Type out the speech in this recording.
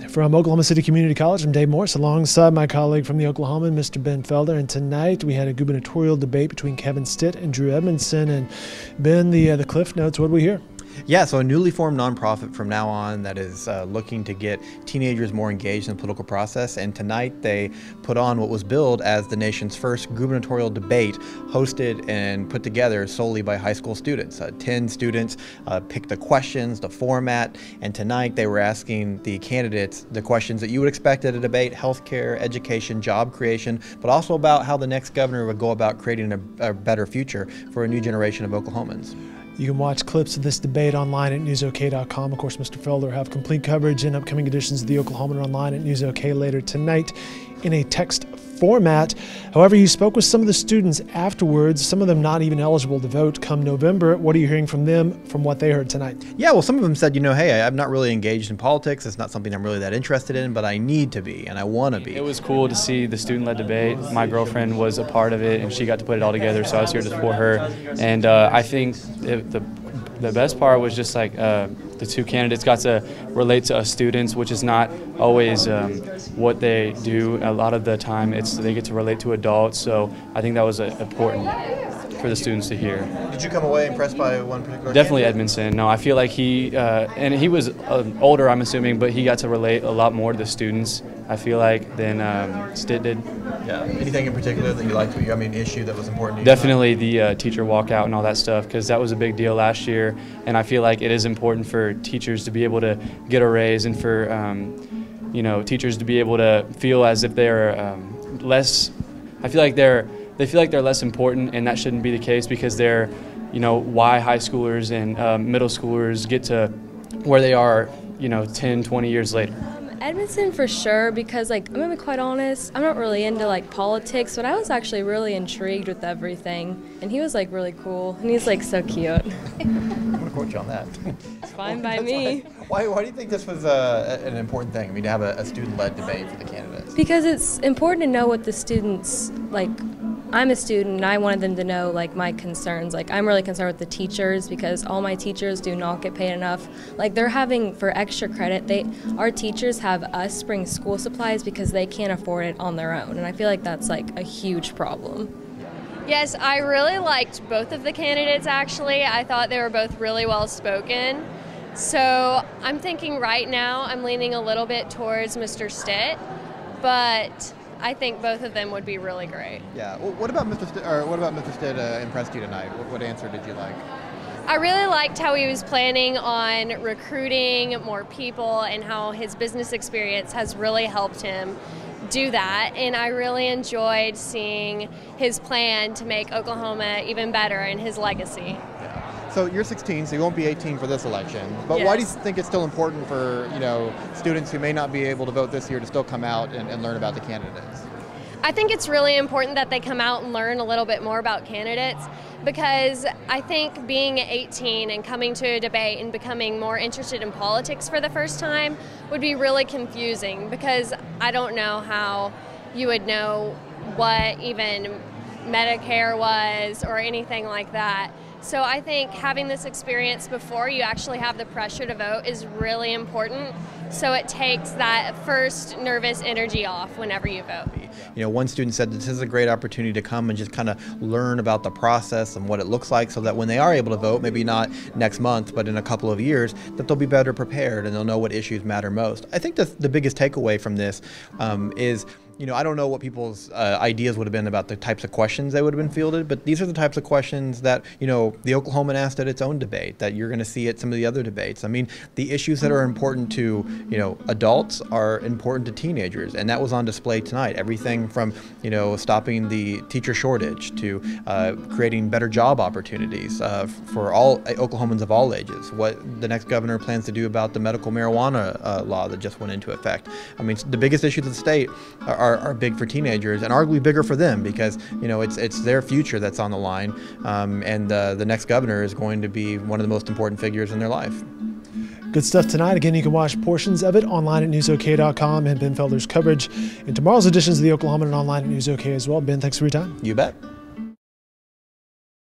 From Oklahoma City Community College, I'm Dave Morris, alongside my colleague from the Oklahoman, Mr. Ben Felder. And tonight we had a gubernatorial debate between Kevin Stitt and Drew Edmondson. And Ben, the Cliff Notes, what did we hear? Yeah, so a newly formed nonprofit from now on that is looking to get teenagers more engaged in the political process. And tonight they put on what was billed as the nation's first gubernatorial debate, hosted and put together solely by high school students. 10 students picked the questions, the format, and tonight they were asking the candidates the questions that you would expect at a debate: healthcare, education, job creation, but also about how the next governor would go about creating a better future for a new generation of Oklahomans. You can watch clips of this debate online at newsok.com. Of course, Mr. Felder will have complete coverage in upcoming editions of the Oklahoman online at newsok later tonight in a text format. However, you spoke with some of the students afterwards, some of them not even eligible to vote come November. What are you hearing from them from what they heard tonight? Yeah, well, some of them said, hey, I'm not really engaged in politics. It's not something I'm really that interested in, but I need to be and I want to be. It was cool to see the student-led debate. My girlfriend was a part of it and she got to put it all together, so I was here to support her. And I think the best part was just like the two candidates got to relate to us students, which is not always what they do. A lot of the time they get to relate to adults, so I think that was important for the students to hear. Did you come away impressed by one particular Definitely candidate? Edmondson. No, I feel like and he was older, I'm assuming, but he got to relate a lot more to the students, I feel like, than Stitt did. Yeah. Anything in particular that you liked? Issue that was important to you? Definitely the teacher walkout and all that stuff, because that was a big deal last year, and I feel like it is important for teachers to be able to get a raise and for teachers to be able to feel as if they're less. I feel like they feel like they're less important, and that shouldn't be the case, because they're, why high schoolers and middle schoolers get to where they are, 10, 20 years later. Edmondson for sure, because I'm gonna be quite honest, I'm not really into politics, but I was actually really intrigued with everything, and he was really cool, and he's so cute. I'm gonna quote you on that. It's fine by me. Why do you think this was an important thing? To have a student-led debate for the candidates? Because it's important to know what the students I'm a student, and I wanted them to know my concerns. I'm really concerned with the teachers, because all my teachers do not get paid enough. They're having, for extra credit, our teachers have us bring school supplies because they can't afford it on their own, and I feel like that's a huge problem. Yes, I really liked both of the candidates, actually. I thought they were both really well spoken. So I'm thinking right now I'm leaning a little bit towards Mr. Stitt, but I think both of them would be really great. Yeah. Well, what about Mr. Stitt impressed you tonight? What answer did you like? I really liked how he was planning on recruiting more people and how his business experience has really helped him do that. And I really enjoyed seeing his plan to make Oklahoma even better and his legacy. Yeah. So you're 16, so you won't be 18 for this election. But Yes. Why do you think it's still important for students who may not be able to vote this year to still come out and learn about the candidates? I think it's really important that they come out and learn a little bit more about candidates, because I think being 18 and coming to a debate and becoming more interested in politics for the first time would be really confusing, because I don't know how you would know what even Medicare was or anything like that. So I think having this experience before you actually have the pressure to vote is really important, so it takes that first nervous energy off whenever you vote. One student said this is a great opportunity to come and just kind of learn about the process and what it looks like, so that when they are able to vote, maybe not next month, but in a couple of years, that they'll be better prepared and they'll know what issues matter most. I think the biggest takeaway from this is, I don't know what people's ideas would have been about the types of questions they would have been fielded, but these are the types of questions that, the Oklahoman asked at its own debate, that you're going to see at some of the other debates. The issues that are important to, adults are important to teenagers, and that was on display tonight. Everything from, stopping the teacher shortage to creating better job opportunities for all Oklahomans of all ages, what the next governor plans to do about the medical marijuana law that just went into effect. The biggest issues of the state are big for teenagers, and arguably bigger for them, because it's their future that's on the line, and the next governor is going to be one of the most important figures in their life. Good stuff tonight. Again, you can watch portions of it online at newsok.com, and Ben Felder's coverage in tomorrow's editions of the Oklahoman and online at newsok as well. Ben, thanks for your time. You bet.